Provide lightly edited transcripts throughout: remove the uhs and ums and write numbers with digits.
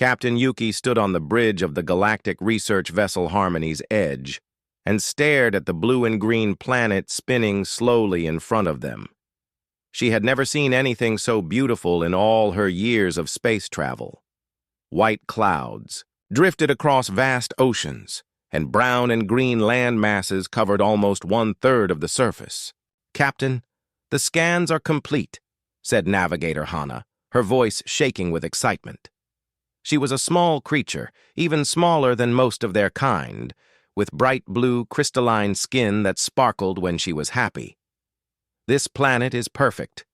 Captain Yuki stood on the bridge of the galactic research vessel Harmony's edge and stared at the blue and green planet spinning slowly in front of them. She had never seen anything so beautiful in all her years of space travel. White clouds drifted across vast oceans, and brown and green land masses covered almost 1/3 of the surface. "Captain, the scans are complete," said Navigator Hana, her voice shaking with excitement. She was a small creature, even smaller than most of their kind, with bright blue crystalline skin that sparkled when she was happy. "This planet is perfect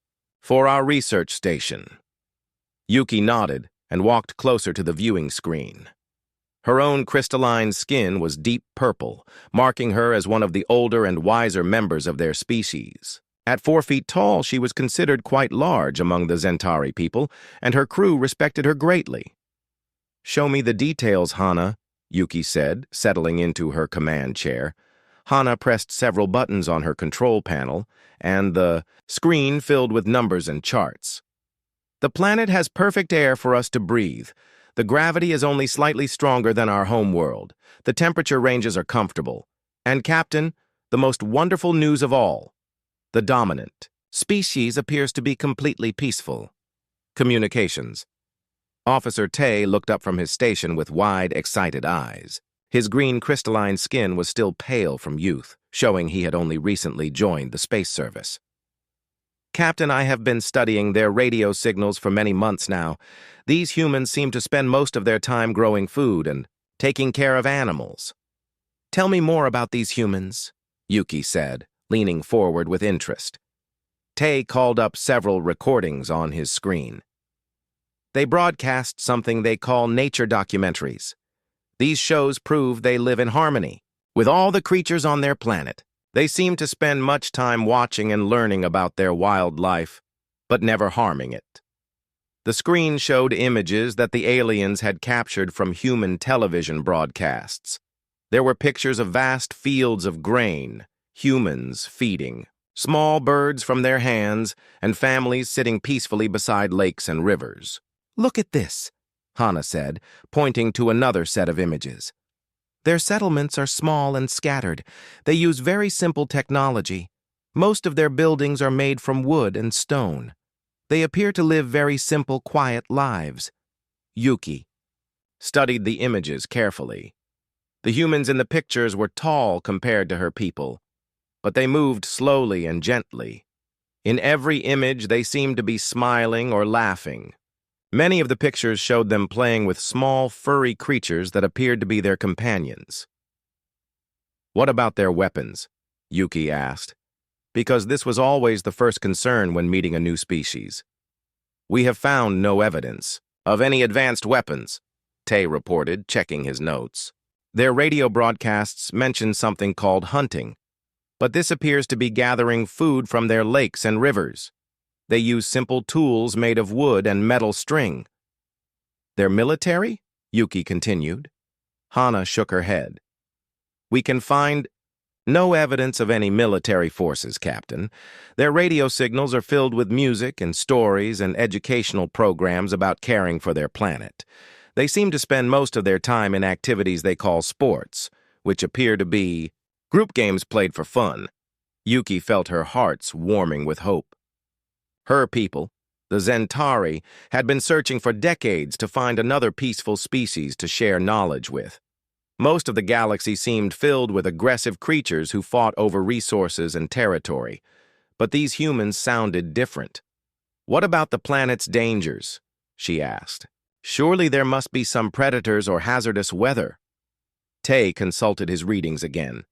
for our research station." Yuki nodded and walked closer to the viewing screen. Her own crystalline skin was deep purple, marking her as one of the older and wiser members of their species. At 4 feet tall, she was considered quite large among the Zentari people, and her crew respected her greatly. "Show me the details, Hana," Yuki said, settling into her command chair. Hana pressed several buttons on her control panel, and the screen filled with numbers and charts. "The planet has perfect air for us to breathe. The gravity is only slightly stronger than our home world. The temperature ranges are comfortable. And, Captain, the most wonderful news of all. The dominant species appears to be completely peaceful." Communications. Officer Tay looked up from his station with wide, excited eyes. His green crystalline skin was still pale from youth, showing he had only recently joined the space service. "Captain, I have been studying their radio signals for many months now. These humans seem to spend most of their time growing food and taking care of animals." "Tell me more about these humans," Yuki said, leaning forward with interest. Tay called up several recordings on his screen. "They broadcast something they call nature documentaries. These shows prove they live in harmony with all the creatures on their planet. They seem to spend much time watching and learning about their wildlife, but never harming it." The screen showed images that the aliens had captured from human television broadcasts. There were pictures of vast fields of grain, humans feeding, small birds from their hands, and families sitting peacefully beside lakes and rivers. "Look at this," Hana said, pointing to another set of images. "Their settlements are small and scattered. They use very simple technology. Most of their buildings are made from wood and stone. They appear to live very simple, quiet lives." Yuki studied the images carefully. The humans in the pictures were tall compared to her people, but they moved slowly and gently. In every image, they seemed to be smiling or laughing. Many of the pictures showed them playing with small, furry creatures that appeared to be their companions. "What about their weapons?" Yuki asked, because this was always the first concern when meeting a new species. "We have found no evidence of any advanced weapons," Tay reported, checking his notes. "Their radio broadcasts mention something called hunting, but this appears to be gathering food from their lakes and rivers. They use simple tools made of wood and metal string." "Their military?" Yuki continued. Hana shook her head. "We can find no evidence of any military forces, Captain. Their radio signals are filled with music and stories and educational programs about caring for their planet. They seem to spend most of their time in activities they call sports, which appear to be group games played for fun." Yuki felt her hearts warming with hope. Her people, the Zentari, had been searching for decades to find another peaceful species to share knowledge with. Most of the galaxy seemed filled with aggressive creatures who fought over resources and territory, but these humans sounded different. "What about the planet's dangers?" she asked. "Surely there must be some predators or hazardous weather." Tay consulted his readings again.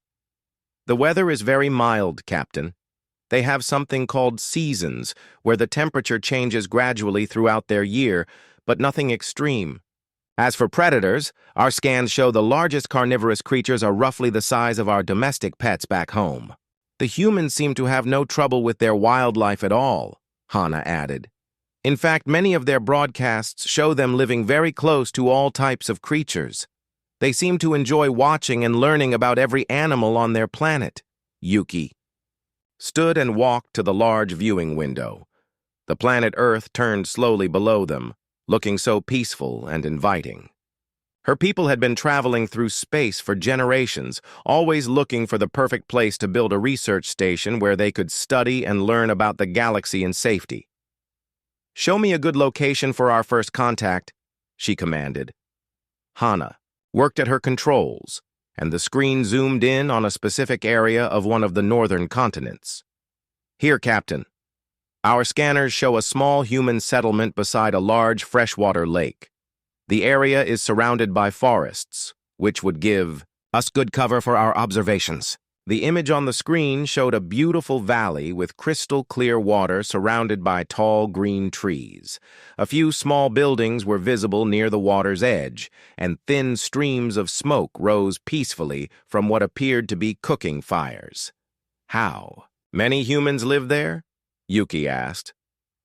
"The weather is very mild, Captain. They have something called seasons, where the temperature changes gradually throughout their year, but nothing extreme. As for predators, our scans show the largest carnivorous creatures are roughly the size of our domestic pets back home. The humans seem to have no trouble with their wildlife at all," Hana added. "In fact, many of their broadcasts show them living very close to all types of creatures. They seem to enjoy watching and learning about every animal on their planet." Yuki stood and walked to the large viewing window. The planet Earth turned slowly below them, looking so peaceful and inviting. Her people had been traveling through space for generations, always looking for the perfect place to build a research station where they could study and learn about the galaxy in safety. "Show me a good location for our first contact," she commanded. Hana worked at her controls, and the screen zoomed in on a specific area of one of the northern continents. "Here, Captain. Our scanners show a small human settlement beside a large freshwater lake. The area is surrounded by forests, which would give us good cover for our observations." The image on the screen showed a beautiful valley with crystal-clear water surrounded by tall green trees. A few small buildings were visible near the water's edge, and thin streams of smoke rose peacefully from what appeared to be cooking fires. "How many humans live there?" Yuki asked.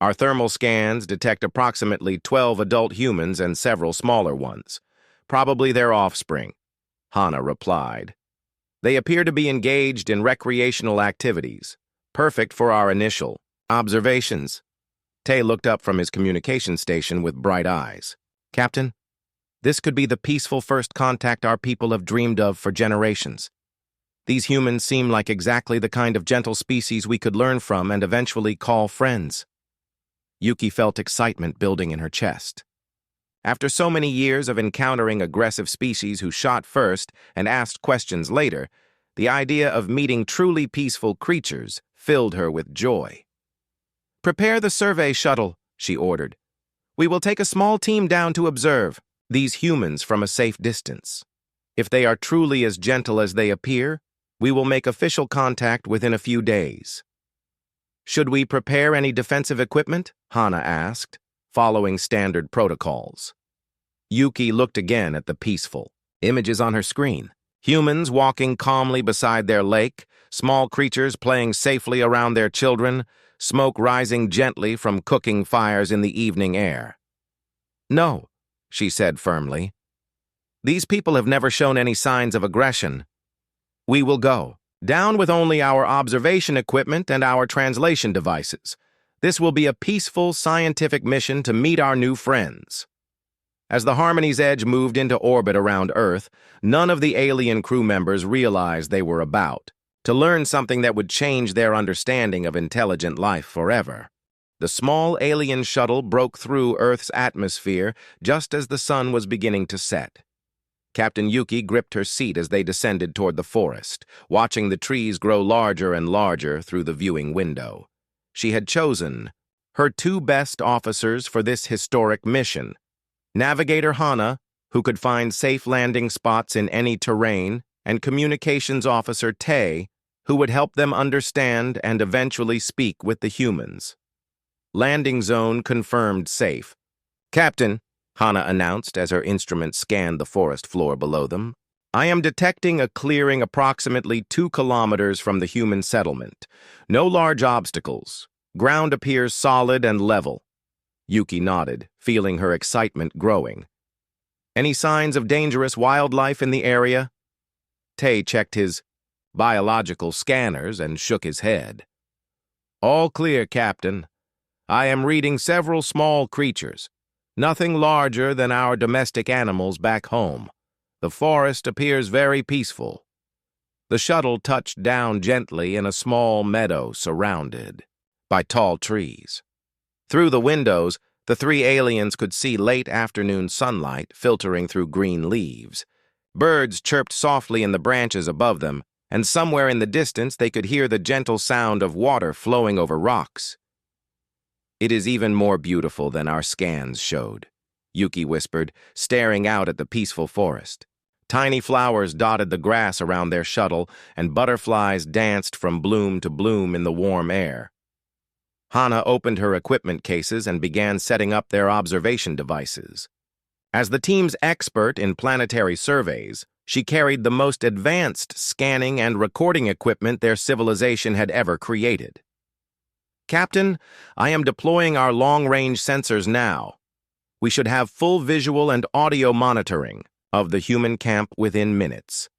"Our thermal scans detect approximately 12 adult humans and several smaller ones. Probably their offspring," Hana replied. "They appear to be engaged in recreational activities, perfect for our initial observations." Tay looked up from his communication station with bright eyes. "Captain, this could be the peaceful first contact our people have dreamed of for generations. These humans seem like exactly the kind of gentle species we could learn from and eventually call friends." Yuki felt excitement building in her chest. After so many years of encountering aggressive species who shot first and asked questions later, the idea of meeting truly peaceful creatures filled her with joy. "Prepare the survey shuttle," she ordered. "We will take a small team down to observe these humans from a safe distance. If they are truly as gentle as they appear, we will make official contact within a few days." "Should we prepare any defensive equipment?" Hana asked, following standard protocols. Yuki looked again at the peaceful images on her screen. Humans walking calmly beside their lake, small creatures playing safely around their children, smoke rising gently from cooking fires in the evening air. "No," she said firmly. "These people have never shown any signs of aggression. We will go down with only our observation equipment and our translation devices. This will be a peaceful, scientific mission to meet our new friends." As the Harmony's Edge moved into orbit around Earth, none of the alien crew members realized they were about to learn something that would change their understanding of intelligent life forever. The small alien shuttle broke through Earth's atmosphere just as the sun was beginning to set. Captain Yuki gripped her seat as they descended toward the forest, watching the trees grow larger and larger through the viewing window. She had chosen her two best officers for this historic mission: Navigator Hana, who could find safe landing spots in any terrain, and Communications Officer Tay, who would help them understand and eventually speak with the humans. Landing zone confirmed safe. "Captain," Hana announced as her instrument scanned the forest floor below them, "I am detecting a clearing approximately 2 kilometers from the human settlement. No large obstacles. Ground appears solid and level." Yuki nodded, feeling her excitement growing. "Any signs of dangerous wildlife in the area?" Tay checked his biological scanners and shook his head. "All clear, Captain. I am reading several small creatures. Nothing larger than our domestic animals back home. The forest appears very peaceful." The shuttle touched down gently in a small meadow surrounded by tall trees. Through the windows, the three aliens could see late afternoon sunlight filtering through green leaves. Birds chirped softly in the branches above them, and somewhere in the distance they could hear the gentle sound of water flowing over rocks. "It is even more beautiful than our scans showed," Yuki whispered, staring out at the peaceful forest. Tiny flowers dotted the grass around their shuttle, and butterflies danced from bloom to bloom in the warm air. Hana opened her equipment cases and began setting up their observation devices. As the team's expert in planetary surveys, she carried the most advanced scanning and recording equipment their civilization had ever created. "Captain, I am deploying our long-range sensors now. We should have full visual and audio monitoring of the human camp within minutes."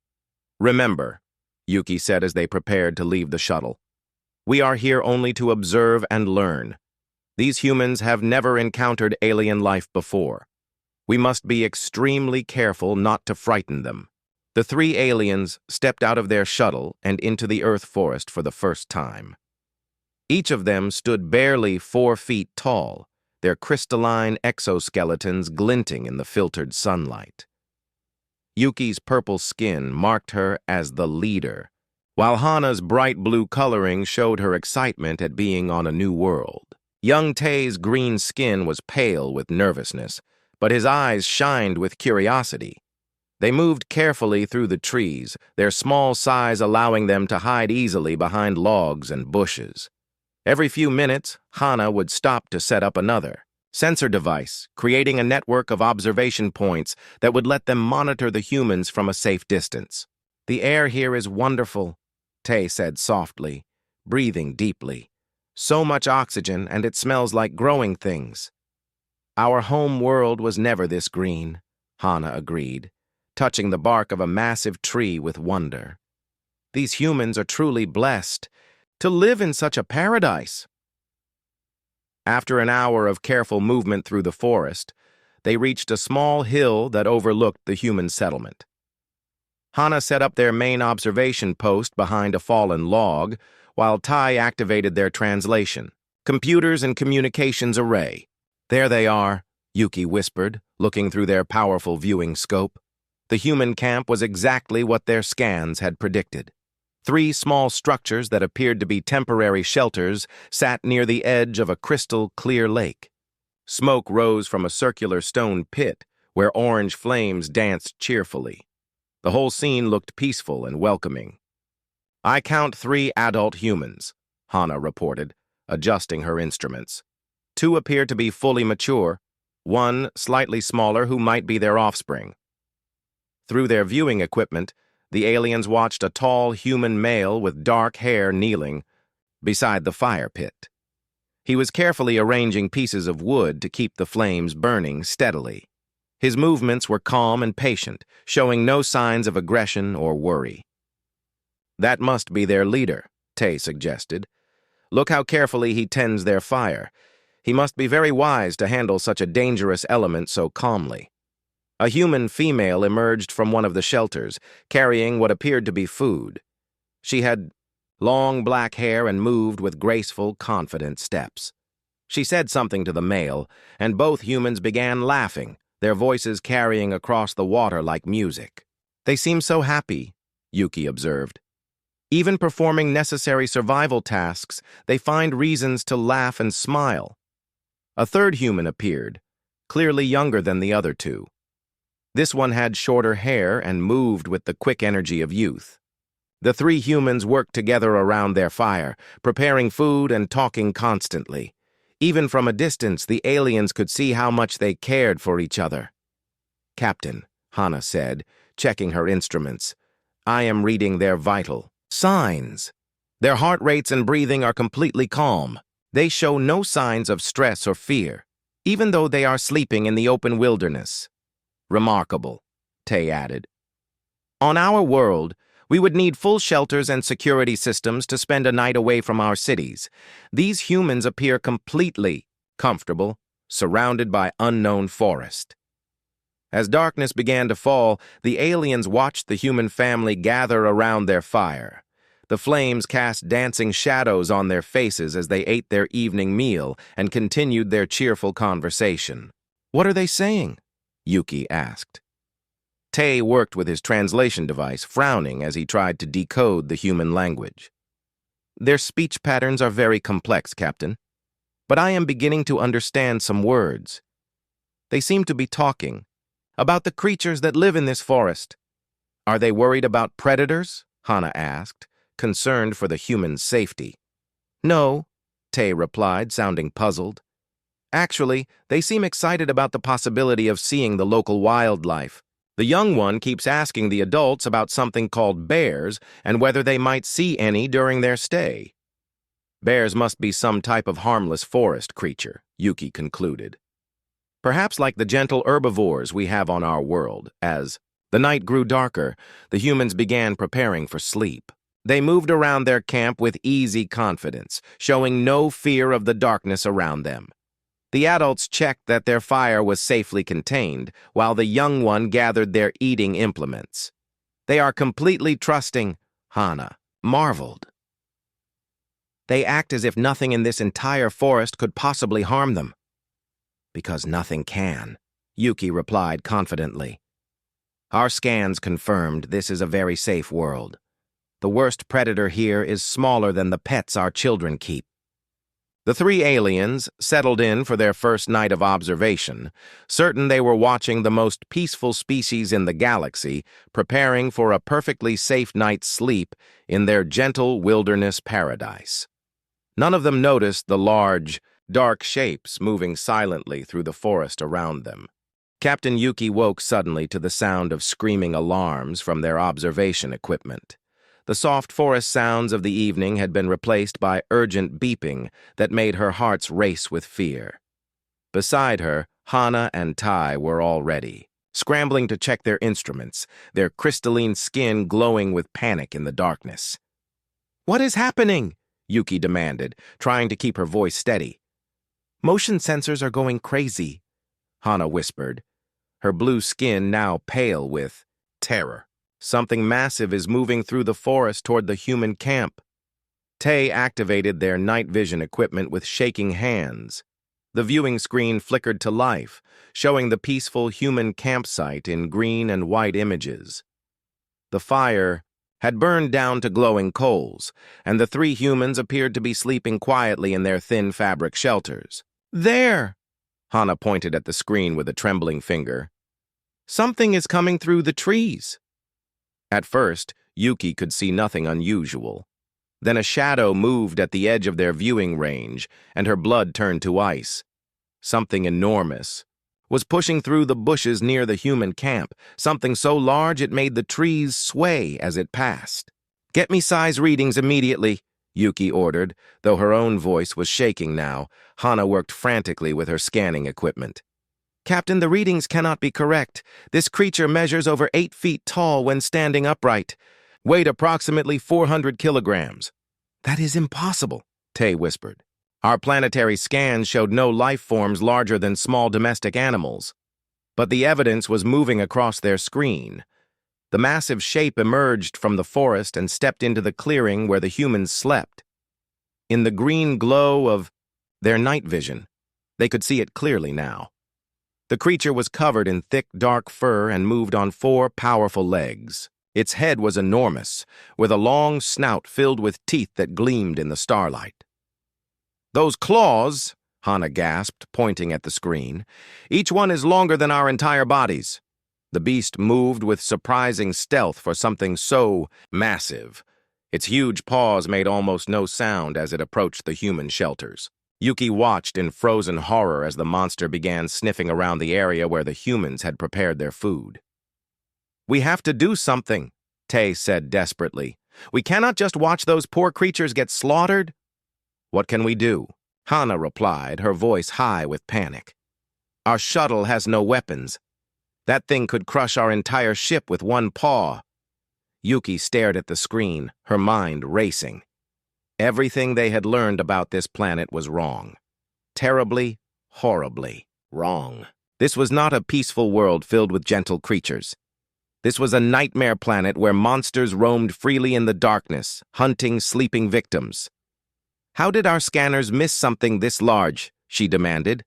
"Remember," Yuki said as they prepared to leave the shuttle, "we are here only to observe and learn. These humans have never encountered alien life before. We must be extremely careful not to frighten them. The three aliens stepped out of their shuttle and into the Earth forest for the first time. Each of them stood barely 4 feet tall, their crystalline exoskeletons glinting in the filtered sunlight. Yuki's purple skin marked her as the leader, while Hana's bright blue coloring showed her excitement at being on a new world. Young Tae's green skin was pale with nervousness, but his eyes shined with curiosity. They moved carefully through the trees, their small size allowing them to hide easily behind logs and bushes. Every few minutes, Hana would stop to set up another sensor device, creating a network of observation points that would let them monitor the humans from a safe distance. "The air here is wonderful," Tae said softly, breathing deeply. "So much oxygen, and it smells like growing things." "Our home world was never this green," Hana agreed, touching the bark of a massive tree with wonder. "These humans are truly blessed to live in such a paradise." After an hour of careful movement through the forest, they reached a small hill that overlooked the human settlement. Hana set up their main observation post behind a fallen log, while Tai activated their translation, computers and communications array. "There they are," Yuki whispered, looking through their powerful viewing scope. The human camp was exactly what their scans had predicted. 3 small structures that appeared to be temporary shelters sat near the edge of a crystal-clear lake. Smoke rose from a circular stone pit where orange flames danced cheerfully. The whole scene looked peaceful and welcoming. "I count 3 adult humans," Hana reported, adjusting her instruments. 2 appear to be fully mature, 1 slightly smaller who might be their offspring. Through their viewing equipment, the aliens watched a tall human male with dark hair kneeling beside the fire pit. He was carefully arranging pieces of wood to keep the flames burning steadily. His movements were calm and patient, showing no signs of aggression or worry. "That must be their leader," Tae suggested. "Look how carefully he tends their fire. He must be very wise to handle such a dangerous element so calmly." A human female emerged from one of the shelters, carrying what appeared to be food. She had long black hair and moved with graceful, confident steps. She said something to the male, and both humans began laughing, their voices carrying across the water like music. "They seem so happy," Yuki observed. "Even performing necessary survival tasks, they find reasons to laugh and smile." A third human appeared, clearly younger than the other 2. This one had shorter hair and moved with the quick energy of youth. The 3 humans worked together around their fire, preparing food and talking constantly. Even from a distance, the aliens could see how much they cared for each other. "Captain," Hana said, checking her instruments, "I am reading their vital signs. Their heart rates and breathing are completely calm. They show no signs of stress or fear, even though they are sleeping in the open wilderness." "Remarkable," Tae added. "On our world, we would need full shelters and security systems to spend a night away from our cities. These humans appear completely comfortable, surrounded by unknown forest." As darkness began to fall, the aliens watched the human family gather around their fire. The flames cast dancing shadows on their faces as they ate their evening meal and continued their cheerful conversation. "What are they saying?" Yuki asked. Tae worked with his translation device, frowning as he tried to decode the human language. "Their speech patterns are very complex, Captain, but I am beginning to understand some words. They seem to be talking about the creatures that live in this forest." "Are they worried about predators?" Hana asked, concerned for the human's safety. "No," Tae replied, sounding puzzled. "Actually, they seem excited about the possibility of seeing the local wildlife. The young one keeps asking the adults about something called bears and whether they might see any during their stay." "Bears must be some type of harmless forest creature," Yuki concluded. "Perhaps like the gentle herbivores we have on our world." As the night grew darker, the humans began preparing for sleep. They moved around their camp with easy confidence, showing no fear of the darkness around them. The adults checked that their fire was safely contained, while the young one gathered their eating implements. They are completely trusting, Hana marveled. They act as if nothing in this entire forest could possibly harm them. Because nothing can, Yuki replied confidently. Our scans confirmed this is a very safe world. The worst predator here is smaller than the pets our children keep. The three aliens settled in for their first night of observation, certain they were watching the most peaceful species in the galaxy, preparing for a perfectly safe night's sleep in their gentle wilderness paradise. None of them noticed the large, dark shapes moving silently through the forest around them. Captain Yuki woke suddenly to the sound of screaming alarms from their observation equipment. The soft forest sounds of the evening had been replaced by urgent beeping that made her hearts race with fear. Beside her, Hana and Tai were all ready, scrambling to check their instruments, their crystalline skin glowing with panic in the darkness. "What is happening?" Yuki demanded, trying to keep her voice steady. "Motion sensors are going crazy," Hana whispered, her blue skin now pale with terror. Something massive is moving through the forest toward the human camp. Tay activated their night vision equipment with shaking hands. The viewing screen flickered to life, showing the peaceful human campsite in green and white images. The fire had burned down to glowing coals, and the three humans appeared to be sleeping quietly in their thin fabric shelters. "There!" Hana pointed at the screen with a trembling finger. "Something is coming through the trees." At first, Yuki could see nothing unusual. Then a shadow moved at the edge of their viewing range, and her blood turned to ice. Something enormous was pushing through the bushes near the human camp, something so large it made the trees sway as it passed. "Get me size readings immediately," Yuki ordered, though her own voice was shaking now. Hana worked frantically with her scanning equipment. "Captain, the readings cannot be correct. This creature measures over 8 feet tall when standing upright. Weighed approximately 400 kilograms. "That is impossible," Tay whispered. "Our planetary scans showed no life forms larger than small domestic animals. But the evidence was moving across their screen. The massive shape emerged from the forest and stepped into the clearing where the humans slept. In the green glow of their night vision, they could see it clearly now. The creature was covered in thick, dark fur and moved on 4 powerful legs. Its head was enormous, with a long snout filled with teeth that gleamed in the starlight. "Those claws," Hana gasped, pointing at the screen, "each one is longer than our entire bodies." The beast moved with surprising stealth for something so massive. Its huge paws made almost no sound as it approached the human shelters. Yuki watched in frozen horror as the monster began sniffing around the area where the humans had prepared their food. "We have to do something," Tay said desperately. "We cannot just watch those poor creatures get slaughtered." "What can we do?" Hana replied, her voice high with panic. "Our shuttle has no weapons. That thing could crush our entire ship with one paw." Yuki stared at the screen, her mind racing. Everything they had learned about this planet was wrong. Terribly, horribly wrong. This was not a peaceful world filled with gentle creatures. This was a nightmare planet where monsters roamed freely in the darkness, hunting sleeping victims. "How did our scanners miss something this large?" she demanded.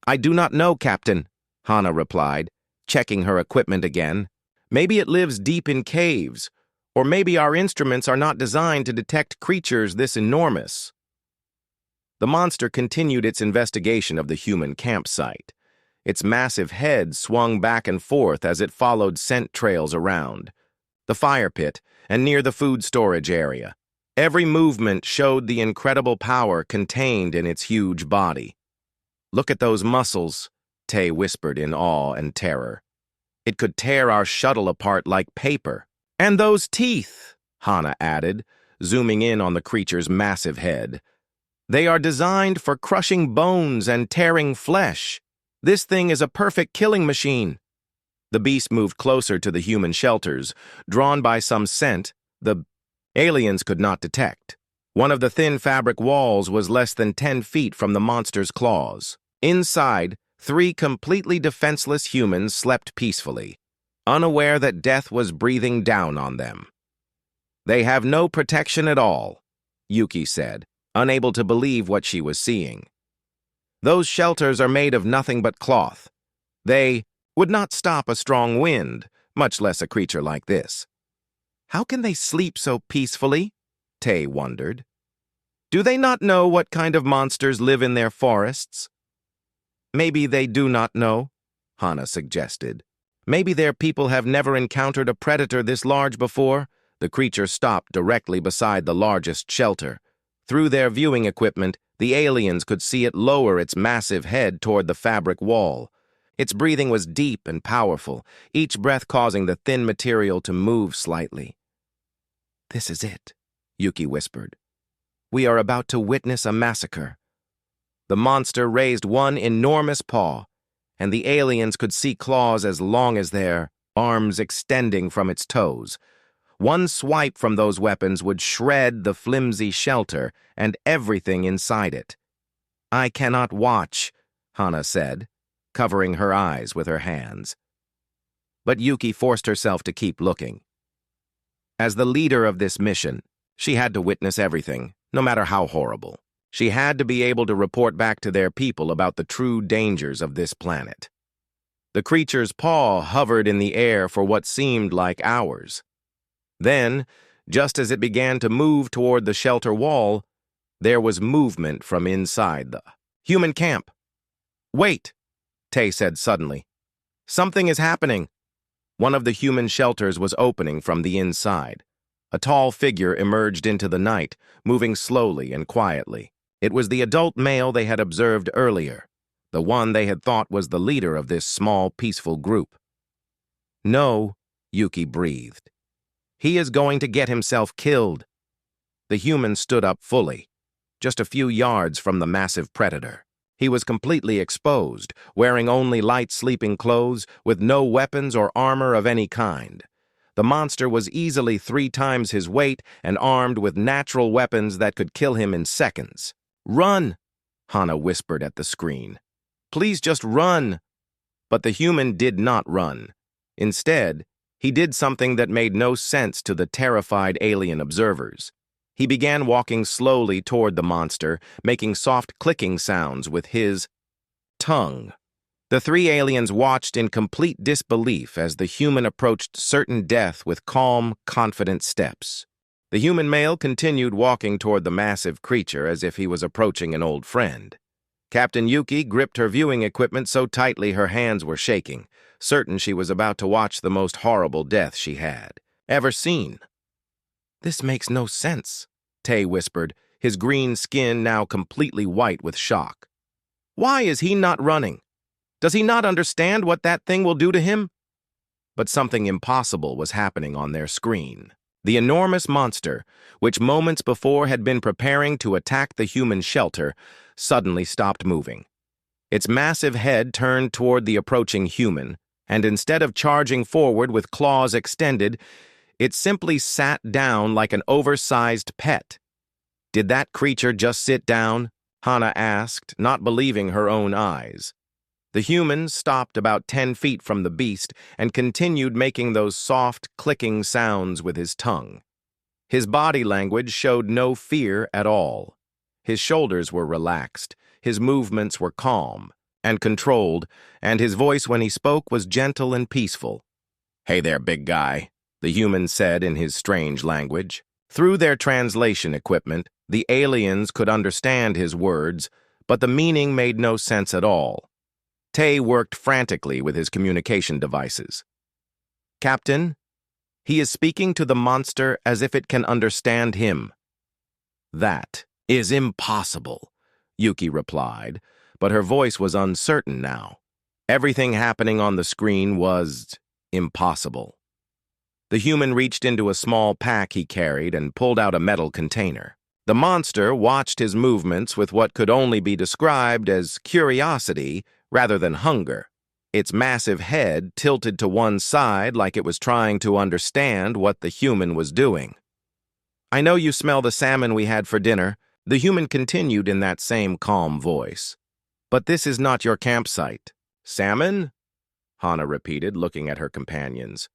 "I do not know, Captain," Hana replied, checking her equipment again. "Maybe it lives deep in caves, or maybe our instruments are not designed to detect creatures this enormous." The monster continued its investigation of the human campsite. Its massive head swung back and forth as it followed scent trails around the fire pit and near the food storage area. Every movement showed the incredible power contained in its huge body. "Look at those muscles," Tay whispered in awe and terror. "It could tear our shuttle apart like paper." "And those teeth," Hana added, zooming in on the creature's massive head. "They are designed for crushing bones and tearing flesh. This thing is a perfect killing machine." The beast moved closer to the human shelters, drawn by some scent. The aliens could not detect. One of the thin fabric walls was less than 10 feet from the monster's claws. Inside, 3 completely defenseless humans slept peacefully, unaware that death was breathing down on them. "They have no protection at all," Yuki said, unable to believe what she was seeing. "Those shelters are made of nothing but cloth. They would not stop a strong wind, much less a creature like this." "How can they sleep so peacefully?" Tay wondered. "Do they not know what kind of monsters live in their forests?" "Maybe they do not know," Hana suggested. "Maybe their people have never encountered a predator this large before." The creature stopped directly beside the largest shelter. Through their viewing equipment, the aliens could see it lower its massive head toward the fabric wall. Its breathing was deep and powerful, each breath causing the thin material to move slightly. "This is it," Yuki whispered. "We are about to witness a massacre." The monster raised one enormous paw, and the aliens could see claws as long as their arms extending from its toes. One swipe from those weapons would shred the flimsy shelter and everything inside it. "I cannot watch," Hana said, covering her eyes with her hands. But Yuki forced herself to keep looking. As the leader of this mission, she had to witness everything, no matter how horrible. She had to be able to report back to their people about the true dangers of this planet. The creature's paw hovered in the air for what seemed like hours. Then, just as it began to move toward the shelter wall, there was movement from inside the human camp. "Wait," Tay said suddenly. "Something is happening." One of the human shelters was opening from the inside. A tall figure emerged into the night, moving slowly and quietly. It was the adult male they had observed earlier, the one they had thought was the leader of this small, peaceful group. "No," Yuki breathed. "He is going to get himself killed." The human stood up fully, just a few yards from the massive predator. He was completely exposed, wearing only light sleeping clothes, with no weapons or armor of any kind. The monster was easily 3 times his weight and armed with natural weapons that could kill him in seconds. "Run!" Hana whispered at the screen. "Please just run!" But the human did not run. Instead, he did something that made no sense to the terrified alien observers. He began walking slowly toward the monster, making soft clicking sounds with his tongue. The 3 aliens watched in complete disbelief as the human approached certain death with calm, confident steps. The human male continued walking toward the massive creature as if he was approaching an old friend. Captain Yuki gripped her viewing equipment so tightly her hands were shaking, certain she was about to watch the most horrible death she had ever seen. "This makes no sense," Tay whispered, his green skin now completely white with shock. "Why is he not running? Does he not understand what that thing will do to him?" But something impossible was happening on their screen. The enormous monster, which moments before had been preparing to attack the human shelter, suddenly stopped moving. Its massive head turned toward the approaching human, and instead of charging forward with claws extended, it simply sat down like an oversized pet. "Did that creature just sit down?" Hana asked, not believing her own eyes. The human stopped about 10 feet from the beast and continued making those soft, clicking sounds with his tongue. His body language showed no fear at all. His shoulders were relaxed, his movements were calm and controlled, and his voice when he spoke was gentle and peaceful. "Hey there, big guy," the human said in his strange language. Through their translation equipment, the aliens could understand his words, but the meaning made no sense at all. Tay worked frantically with his communication devices. "Captain, he is speaking to the monster as if it can understand him." "That is impossible," Yuki replied, but her voice was uncertain now. Everything happening on the screen was impossible. The human reached into a small pack he carried and pulled out a metal container. The monster watched his movements with what could only be described as curiosity rather than hunger. Its massive head tilted to one side like it was trying to understand what the human was doing. I know you smell the salmon we had for dinner, the human continued in that same calm voice. But this is not your campsite. Salmon? Hana repeated, looking at her companions.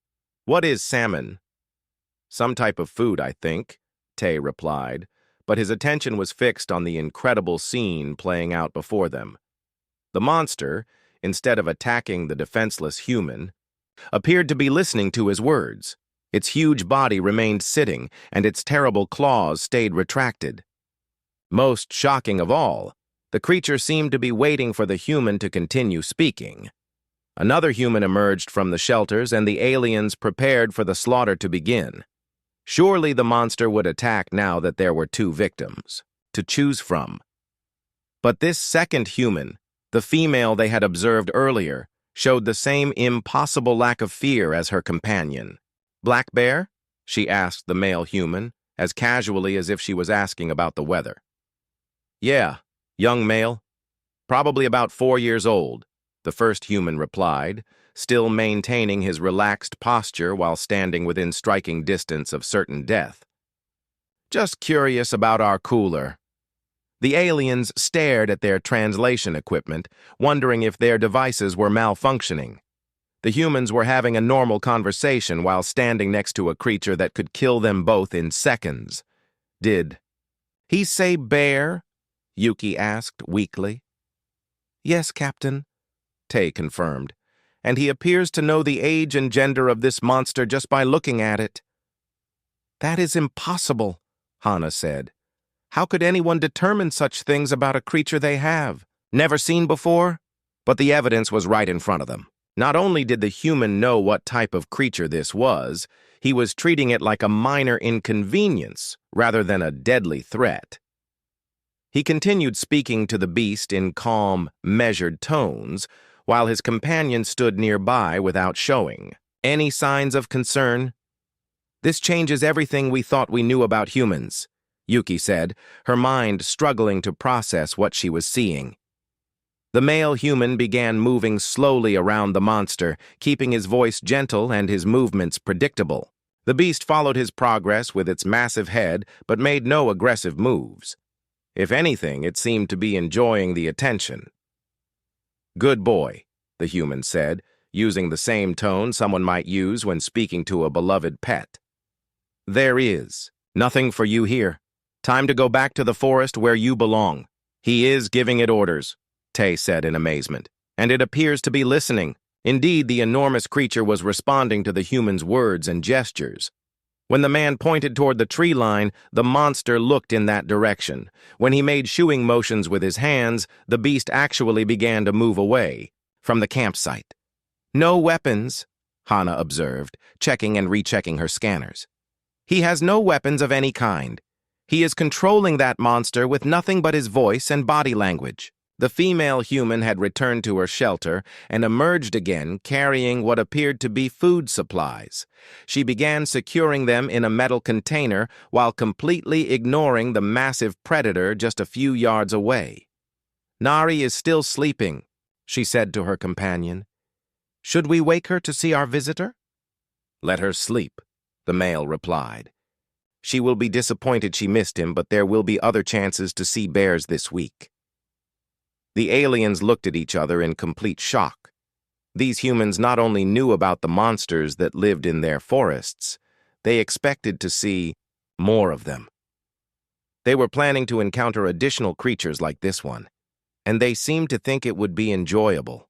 What is salmon? Some type of food, I think, Tay replied, but his attention was fixed on the incredible scene playing out before them. The monster, instead of attacking the defenseless human, appeared to be listening to his words. Its huge body remained sitting, and its terrible claws stayed retracted. Most shocking of all, the creature seemed to be waiting for the human to continue speaking. Another human emerged from the shelters, and the aliens prepared for the slaughter to begin. Surely the monster would attack now that there were two victims to choose from. But this second human, the female they had observed earlier, showed the same impossible lack of fear as her companion. Black Bear? She asked the male human, as casually as if she was asking about the weather. Yeah, young male. Probably about 4 years old, the first human replied, still maintaining his relaxed posture while standing within striking distance of certain death. Just curious about our cooler. The aliens stared at their translation equipment, wondering if their devices were malfunctioning. The humans were having a normal conversation while standing next to a creature that could kill them both in seconds. Did he say bear? Yuki asked weakly. Yes, Captain, Tay confirmed, and he appears to know the age and gender of this monster just by looking at it. That is impossible, Hana said. How could anyone determine such things about a creature they have? Never seen before? But the evidence was right in front of them. Not only did the human know what type of creature this was, he was treating it like a minor inconvenience rather than a deadly threat. He continued speaking to the beast in calm, measured tones, while his companion stood nearby without showing any signs of concern. This changes everything we thought we knew about humans, Yuki said, her mind struggling to process what she was seeing. The male human began moving slowly around the monster, keeping his voice gentle and his movements predictable. The beast followed his progress with its massive head, but made no aggressive moves. If anything, it seemed to be enjoying the attention. Good boy, the human said, using the same tone someone might use when speaking to a beloved pet. There is nothing for you here. Time to go back to the forest where you belong. He is giving it orders, Tay said in amazement, and it appears to be listening. Indeed, the enormous creature was responding to the human's words and gestures. When the man pointed toward the tree line, the monster looked in that direction. When he made shooing motions with his hands, the beast actually began to move away from the campsite. No weapons, Hana observed, checking and rechecking her scanners. He has no weapons of any kind. He is controlling that monster with nothing but his voice and body language. The female human had returned to her shelter and emerged again carrying what appeared to be food supplies. She began securing them in a metal container while completely ignoring the massive predator just a few yards away. Nari is still sleeping, she said to her companion. Should we wake her to see our visitor? Let her sleep, the male replied. She will be disappointed she missed him, but there will be other chances to see bears this week. The aliens looked at each other in complete shock. These humans not only knew about the monsters that lived in their forests, they expected to see more of them. They were planning to encounter additional creatures like this one, and they seemed to think it would be enjoyable.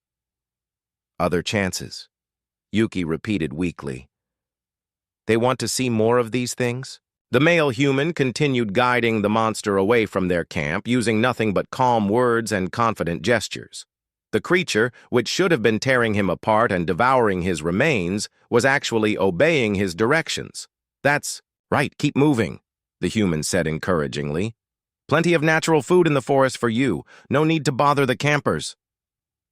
Other chances, Yuki repeated weakly. They want to see more of these things? The male human continued guiding the monster away from their camp, using nothing but calm words and confident gestures. The creature, which should have been tearing him apart and devouring his remains, was actually obeying his directions. That's right, keep moving, the human said encouragingly. Plenty of natural food in the forest for you. No need to bother the campers.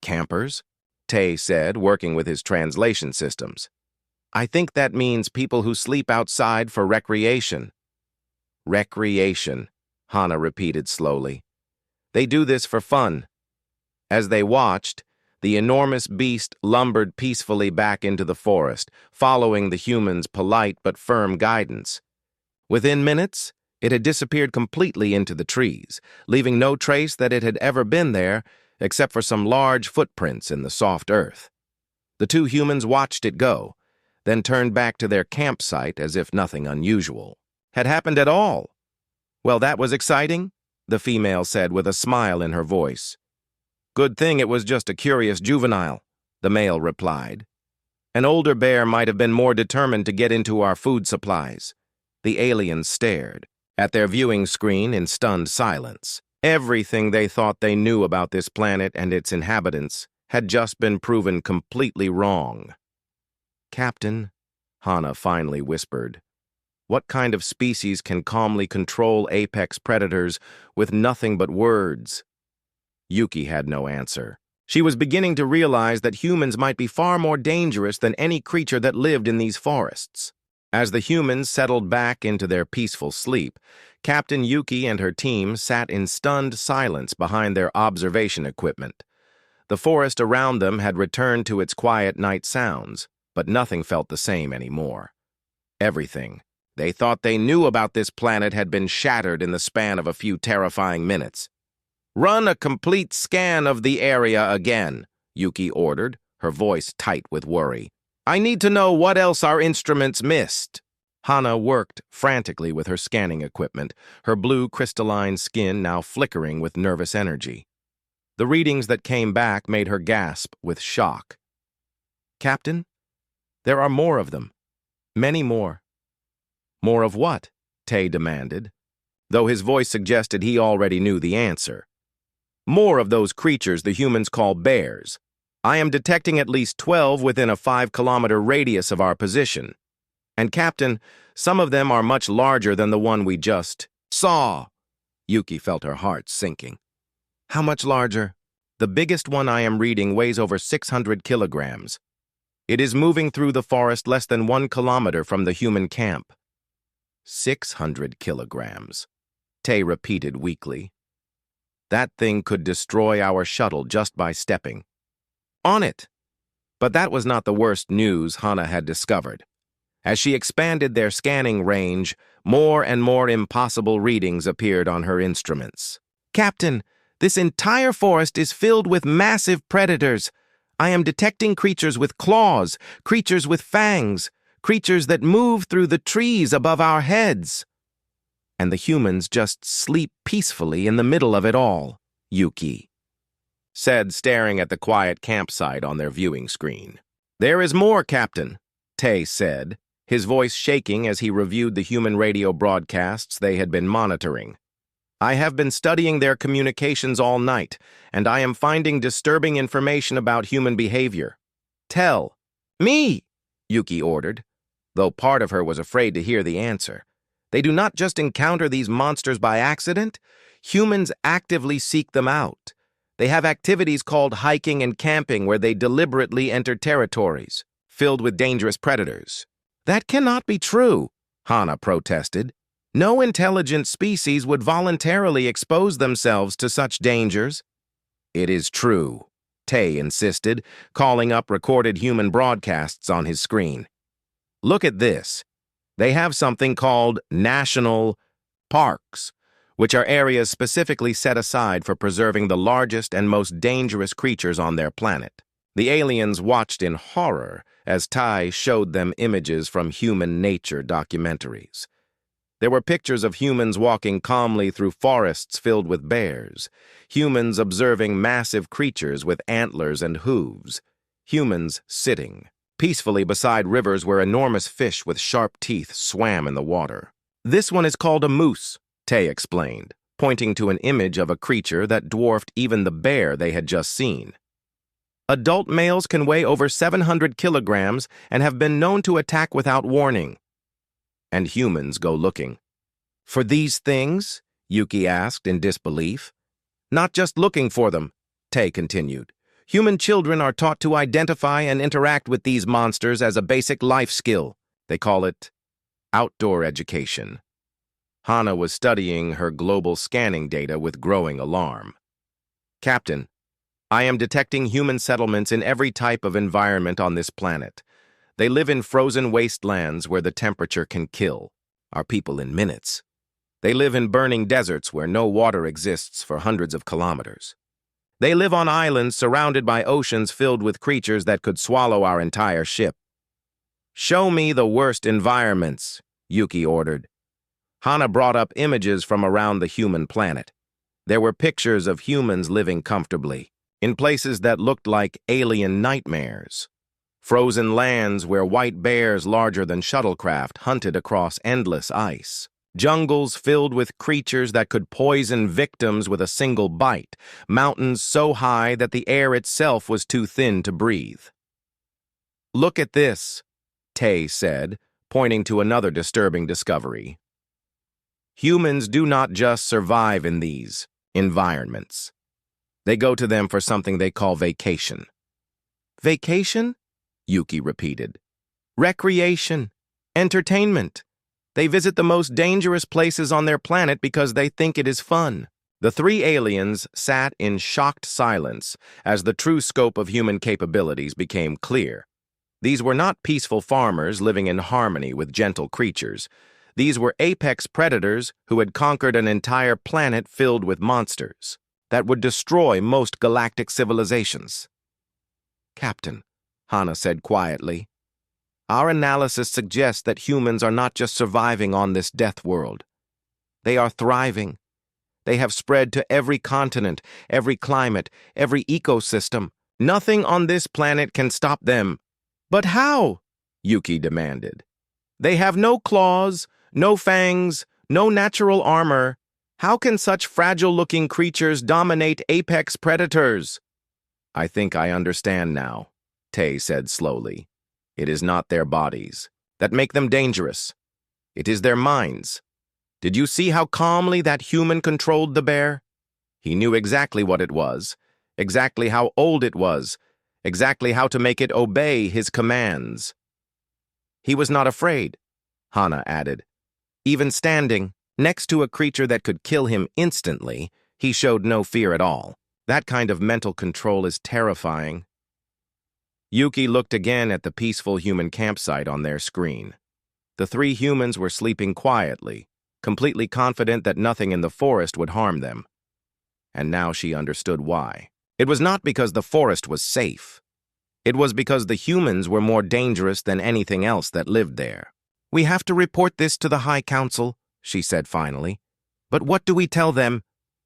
Campers? Tay said, working with his translation systems. I think that means people who sleep outside for recreation. Recreation, Hana repeated slowly. They do this for fun. As they watched, the enormous beast lumbered peacefully back into the forest, following the humans' polite but firm guidance. Within minutes, it had disappeared completely into the trees, leaving no trace that it had ever been there except for some large footprints in the soft earth. The two humans watched it go, then turned back to their campsite as if nothing unusual had happened at all. "Well, that was exciting," the female said with a smile in her voice. "Good thing it was just a curious juvenile," the male replied. "An older bear might have been more determined to get into our food supplies." The aliens stared at their viewing screen in stunned silence. Everything they thought they knew about this planet and its inhabitants had just been proven completely wrong. "Captain," Hana finally whispered, "what kind of species can calmly control apex predators with nothing but words?" Yuki had no answer. She was beginning to realize that humans might be far more dangerous than any creature that lived in these forests. As the humans settled back into their peaceful sleep, Captain Yuki and her team sat in stunned silence behind their observation equipment. The forest around them had returned to its quiet night sounds, but nothing felt the same anymore. Everything they thought they knew about this planet had been shattered in the span of a few terrifying minutes. "Run a complete scan of the area again," Yuki ordered, her voice tight with worry. "I need to know what else our instruments missed." Hana worked frantically with her scanning equipment, her blue crystalline skin now flickering with nervous energy. The readings that came back made her gasp with shock. "Captain, there are more of them. Many more." "More of what?" Tay demanded, though his voice suggested he already knew the answer. "More of those creatures the humans call bears. I am detecting at least 12 within a 5-kilometer radius of our position. And Captain, some of them are much larger than the one we just saw." Yuki felt her heart sinking. "How much larger?" "The biggest one I am reading weighs over 600 kilograms. It is moving through the forest less than 1 kilometer from the human camp." 600 kilograms, Tay repeated weakly. "That thing could destroy our shuttle just by stepping on it." But that was not the worst news Hana had discovered. As she expanded their scanning range, more and more impossible readings appeared on her instruments. "Captain, this entire forest is filled with massive predators. I am detecting creatures with claws, creatures with fangs, creatures that move through the trees above our heads. And the humans just sleep peacefully in the middle of it all," Yuki said, staring at the quiet campsite on their viewing screen. "There is more, Captain," Tay said, his voice shaking as he reviewed the human radio broadcasts they had been monitoring. "I have been studying their communications all night, and I am finding disturbing information about human behavior." "Tell me," Yuki ordered, though part of her was afraid to hear the answer. "They do not just encounter these monsters by accident. Humans actively seek them out. They have activities called hiking and camping where they deliberately enter territories filled with dangerous predators." "That cannot be true," Hana protested. "No intelligent species would voluntarily expose themselves to such dangers." "It is true," Tay insisted, calling up recorded human broadcasts on his screen. "Look at this. They have something called national parks, which are areas specifically set aside for preserving the largest and most dangerous creatures on their planet." The aliens watched in horror as Tai showed them images from human nature documentaries. There were pictures of humans walking calmly through forests filled with bears, humans observing massive creatures with antlers and hooves, humans sitting peacefully beside rivers where enormous fish with sharp teeth swam in the water. "This one is called a moose," Tay explained, pointing to an image of a creature that dwarfed even the bear they had just seen. "Adult males can weigh over 700 kilograms and have been known to attack without warning." "And humans go looking for these things?" Yuki asked in disbelief. "Not just looking for them," Tay continued. "Human children are taught to identify and interact with these monsters as a basic life skill. They call it outdoor education." Hana was studying her global scanning data with growing alarm. "Captain, I am detecting human settlements in every type of environment on this planet. They live in frozen wastelands where the temperature can kill. Our people in minutes. They live in burning deserts where no water exists for hundreds of kilometers. They live on islands surrounded by oceans filled with creatures that could swallow our entire ship. Show me the worst environments, Yuki ordered. Hana brought up images from around the human planet. There were pictures of humans living comfortably, in places that looked like alien nightmares. Frozen lands where white bears larger than shuttlecraft hunted across endless ice. Jungles filled with creatures that could poison victims with a single bite. Mountains so high that the air itself was too thin to breathe. Look at this, Tay said, pointing to another disturbing discovery. Humans do not just survive in these environments. They go to them for something they call vacation. Vacation? Yuki repeated. Recreation. Entertainment. They visit the most dangerous places on their planet because they think it is fun. The three aliens sat in shocked silence as the true scope of human capabilities became clear. These were not peaceful farmers living in harmony with gentle creatures. These were apex predators who had conquered an entire planet filled with monsters that would destroy most galactic civilizations. Captain, Hana said quietly, our analysis suggests that humans are not just surviving on this death world. They are thriving. They have spread to every continent, every climate, every ecosystem. Nothing on this planet can stop them. But how? Yuki demanded. They have no claws, no fangs, no natural armor. How can such fragile-looking creatures dominate apex predators? I think I understand now, Tay said slowly. It is not their bodies that make them dangerous. It is their minds. Did you see how calmly that human controlled the bear? He knew exactly what it was, exactly how old it was, exactly how to make it obey his commands. He was not afraid, Hana added. Even standing next to a creature that could kill him instantly, he showed no fear at all. That kind of mental control is terrifying. Yuki looked again at the peaceful human campsite on their screen. The three humans were sleeping quietly, completely confident that nothing in the forest would harm them. And now she understood why. It was not because the forest was safe. It was because the humans were more dangerous than anything else that lived there. We have to report this to the High Council, she said finally. But what do we tell them?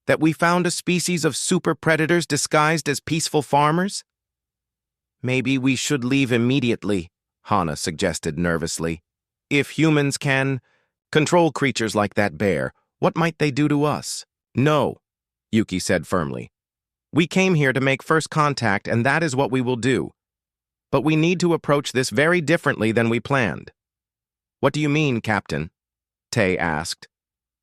That we found a species of super predators disguised as peaceful farmers? Maybe we should leave immediately, Hana suggested nervously. If humans can control creatures like that bear, what might they do to us? No, Yuki said firmly. We came here to make first contact, and that is what we will do. But we need to approach this very differently than we planned. What do you mean, Captain? Tay asked.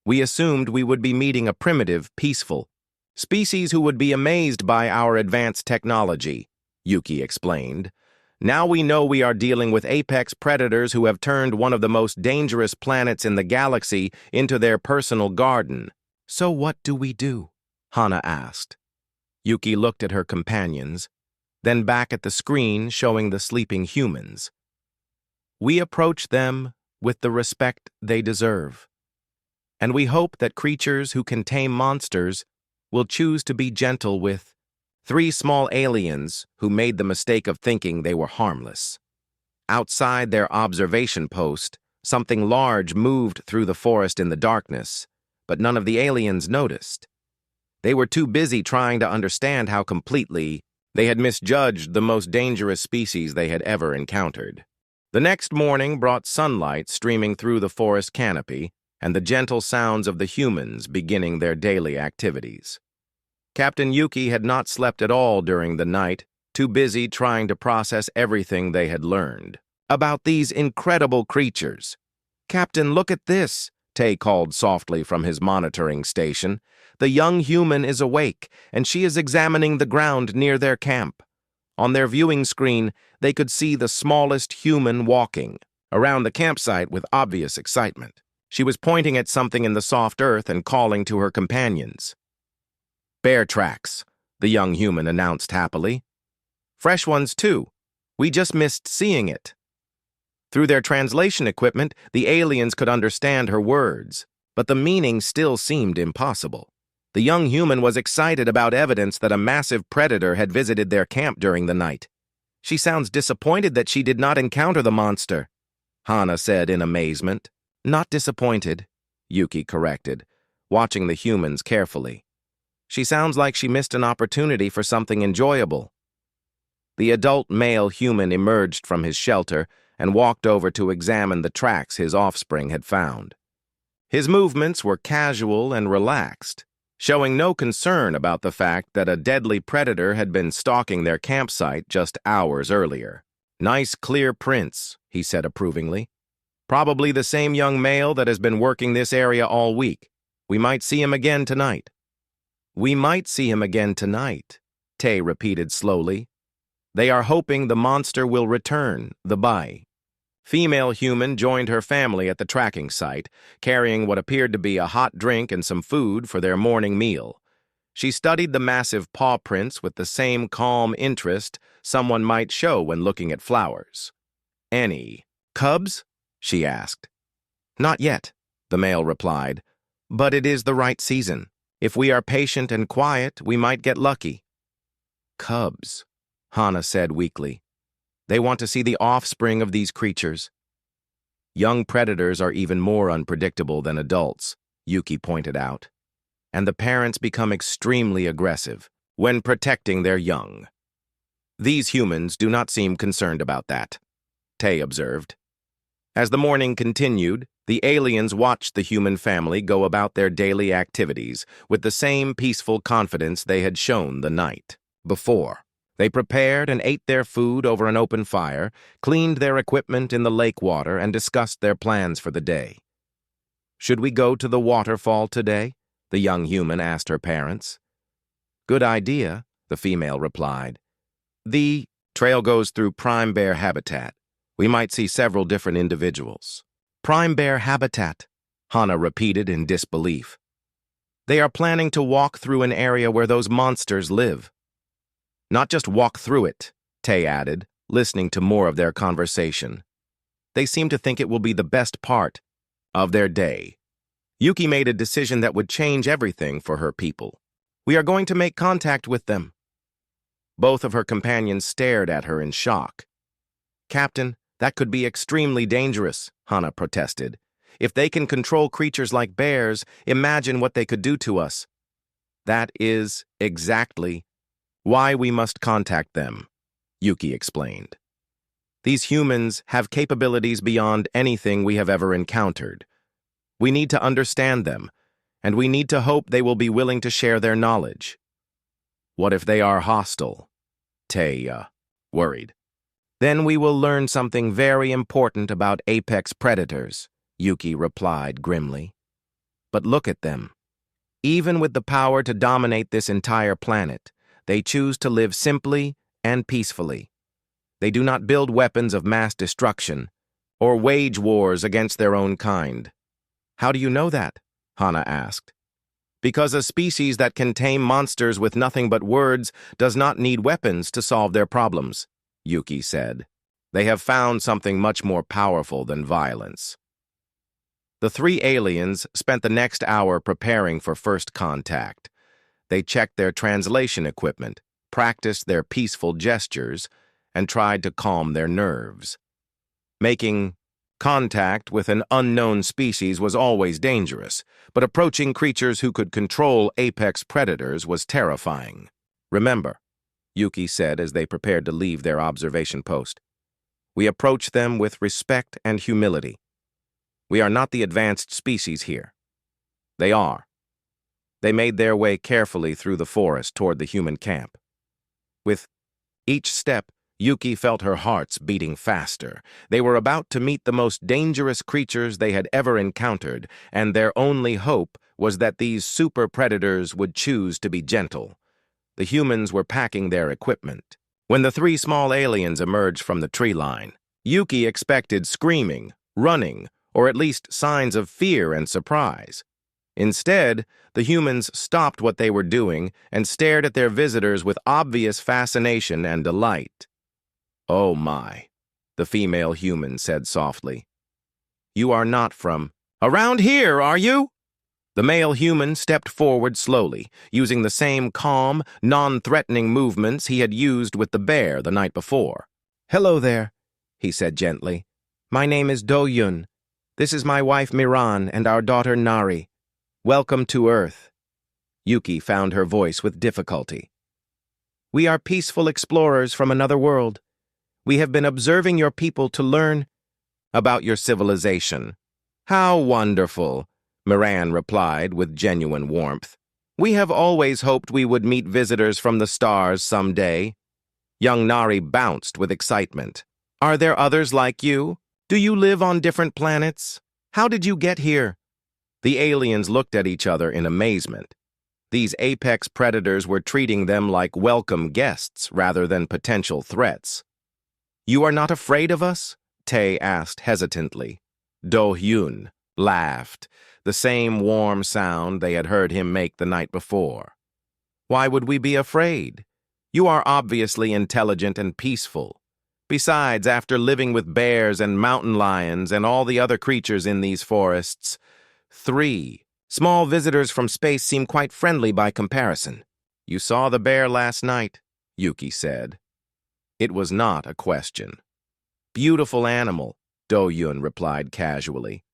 We assumed we would be meeting a primitive, peaceful species who would be amazed by our advanced technology, Yuki explained. Now we know we are dealing with apex predators who have turned one of the most dangerous planets in the galaxy into their personal garden. So what do we do? Hana asked. Yuki looked at her companions, then back at the screen showing the sleeping humans. We approach them with the respect they deserve. And we hope that creatures who can tame monsters will choose to be gentle with three small aliens who made the mistake of thinking they were harmless. Outside their observation post, something large moved through the forest in the darkness, but none of the aliens noticed. They were too busy trying to understand how completely they had misjudged the most dangerous species they had ever encountered. The next morning brought sunlight streaming through the forest canopy and the gentle sounds of the humans beginning their daily activities. Captain Yuki had not slept at all during the night, too busy trying to process everything they had learned about these incredible creatures. Captain, look at this, Tay called softly from his monitoring station. The young human is awake, and she is examining the ground near their camp. On their viewing screen, they could see the smallest human walking around the campsite with obvious excitement. She was pointing at something in the soft earth and calling to her companions. Bear tracks, the young human announced happily. Fresh ones, too. We just missed seeing it. Through their translation equipment, the aliens could understand her words, but the meaning still seemed impossible. The young human was excited about evidence that a massive predator had visited their camp during the night. "She sounds disappointed that she did not encounter the monster," Hana said in amazement. "Not disappointed," Yuki corrected, watching the humans carefully. "She sounds like she missed an opportunity for something enjoyable." The adult male human emerged from his shelter and walked over to examine the tracks his offspring had found. His movements were casual and relaxed, showing no concern about the fact that a deadly predator had been stalking their campsite just hours earlier. "Nice clear prints," he said approvingly. "Probably the same young male that has been working this area all week. We might see him again tonight." "We might see him again tonight," Tay repeated slowly. "They are hoping the monster will return, the Bai." Female human joined her family at the tracking site, carrying what appeared to be a hot drink and some food for their morning meal. She studied the massive paw prints with the same calm interest someone might show when looking at flowers. "Any cubs?" she asked. "Not yet," the male replied, "but it is the right season. If we are patient and quiet, we might get lucky." "Cubs," Hana said weakly. "They want to see the offspring of these creatures." "Young predators are even more unpredictable than adults," Yuki pointed out, "and the parents become extremely aggressive when protecting their young." "These humans do not seem concerned about that," Tay observed. As the morning continued, the aliens watched the human family go about their daily activities with the same peaceful confidence they had shown the night before. They prepared and ate their food over an open fire, cleaned their equipment in the lake water, and discussed their plans for the day. "Should we go to the waterfall today?" the young human asked her parents. "Good idea," the female replied. "The trail goes through prime bear habitat. We might see several different individuals." "Prime bear habitat," Hana repeated in disbelief. "They are planning to walk through an area where those monsters live." "Not just walk through it," Tay added, listening to more of their conversation. "They seem to think it will be the best part of their day." Yuki made a decision that would change everything for her people. "We are going to make contact with them." Both of her companions stared at her in shock. "Captain, that could be extremely dangerous," Hana protested. "If they can control creatures like bears, imagine what they could do to us." "That is exactly why we must contact them," Yuki explained. "These humans have capabilities beyond anything we have ever encountered. We need to understand them, and we need to hope they will be willing to share their knowledge." "What if they are hostile?" Tay worried. "Then we will learn something very important about apex predators," Yuki replied grimly. "But look at them. Even with the power to dominate this entire planet, they choose to live simply and peacefully. They do not build weapons of mass destruction or wage wars against their own kind." "How do you know that?" Hana asked. "Because a species that can tame monsters with nothing but words does not need weapons to solve their problems," Yuki said. "They have found something much more powerful than violence." The three aliens spent the next hour preparing for first contact. They checked their translation equipment, practiced their peaceful gestures, and tried to calm their nerves. Making contact with an unknown species was always dangerous, but approaching creatures who could control apex predators was terrifying. "Remember," Yuki said as they prepared to leave their observation post, "we approach them with respect and humility. We are not the advanced species here. They are." They made their way carefully through the forest toward the human camp. With each step, Yuki felt her hearts beating faster. They were about to meet the most dangerous creatures they had ever encountered, and their only hope was that these super predators would choose to be gentle. The humans were packing their equipment. When the three small aliens emerged from the tree line, Yuki expected screaming, running, or at least signs of fear and surprise. Instead, the humans stopped what they were doing and stared at their visitors with obvious fascination and delight. "Oh my," the female human said softly. You are not from around here, are you? The male human stepped forward slowly, using the same calm, non-threatening movements he had used with the bear the night before. Hello there, he said gently. My name is Do-Yun. This is my wife Miran and our daughter Nari. Welcome to Earth. Yuki found her voice with difficulty. We are peaceful explorers from another world. We have been observing your people to learn about your civilization. How wonderful, Miran replied with genuine warmth. We have always hoped we would meet visitors from the stars someday. Young Nari bounced with excitement. Are there others like you? Do you live on different planets? How did you get here? The aliens looked at each other in amazement. These apex predators were treating them like welcome guests rather than potential threats. You are not afraid of us? Tae asked hesitantly. Do-Hyun laughed, the same warm sound they had heard him make the night before. Why would we be afraid? You are obviously intelligent and peaceful. Besides, after living with bears and mountain lions and all the other creatures in these forests, 3 small visitors from space seem quite friendly by comparison. You saw the bear last night, Yuki said. It was not a question. Beautiful animal, Do-Yun replied casually.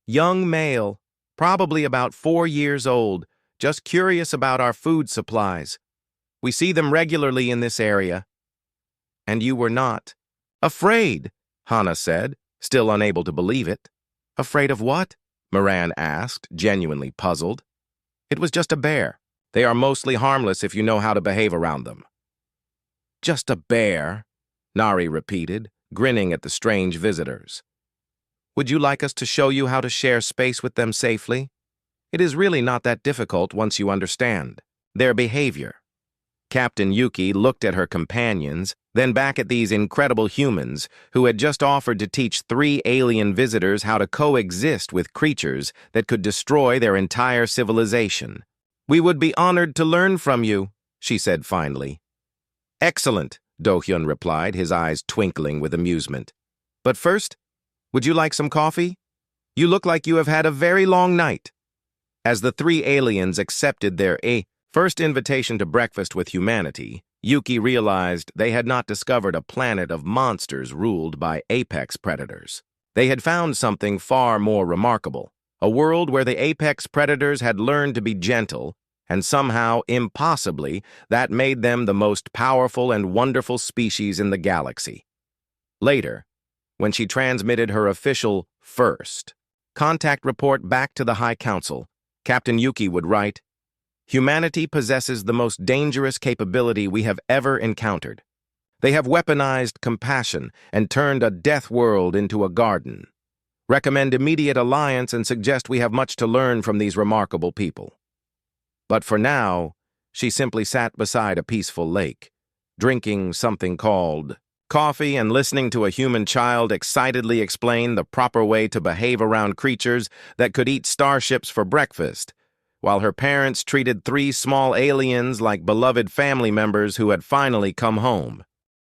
Young male, probably about 4 years old, just curious about our food supplies. We see them regularly in this area. And you were not. Afraid, Hana said, still unable to believe it. Afraid of what? Miran asked, genuinely puzzled. It was just a bear. They are mostly harmless if you know how to behave around them. Just a bear, Nari repeated, grinning at the strange visitors. Would you like us to show you how to share space with them safely? It is really not that difficult once you understand their behavior. Captain Yuki looked at her companions, then back at these incredible humans who had just offered to teach 3 alien visitors how to coexist with creatures that could destroy their entire civilization. We would be honored to learn from you, she said finally. Excellent, Do-Hyun replied, his eyes twinkling with amusement. But first, would you like some coffee? You look like you have had a very long night. As the 3 aliens accepted their first invitation to breakfast with humanity, Yuki realized they had not discovered a planet of monsters ruled by apex predators. They had found something far more remarkable, a world where the apex predators had learned to be gentle, and somehow, impossibly, that made them the most powerful and wonderful species in the galaxy. Later, when she transmitted her official first contact report back to the High Council, Captain Yuki would write, Humanity possesses the most dangerous capability we have ever encountered. They have weaponized compassion and turned a death world into a garden. Recommend immediate alliance and suggest we have much to learn from these remarkable people. But for now, she simply sat beside a peaceful lake, drinking something called coffee and listening to a human child excitedly explain the proper way to behave around creatures that could eat starships for breakfast, while her parents treated 3 small aliens like beloved family members who had finally come home.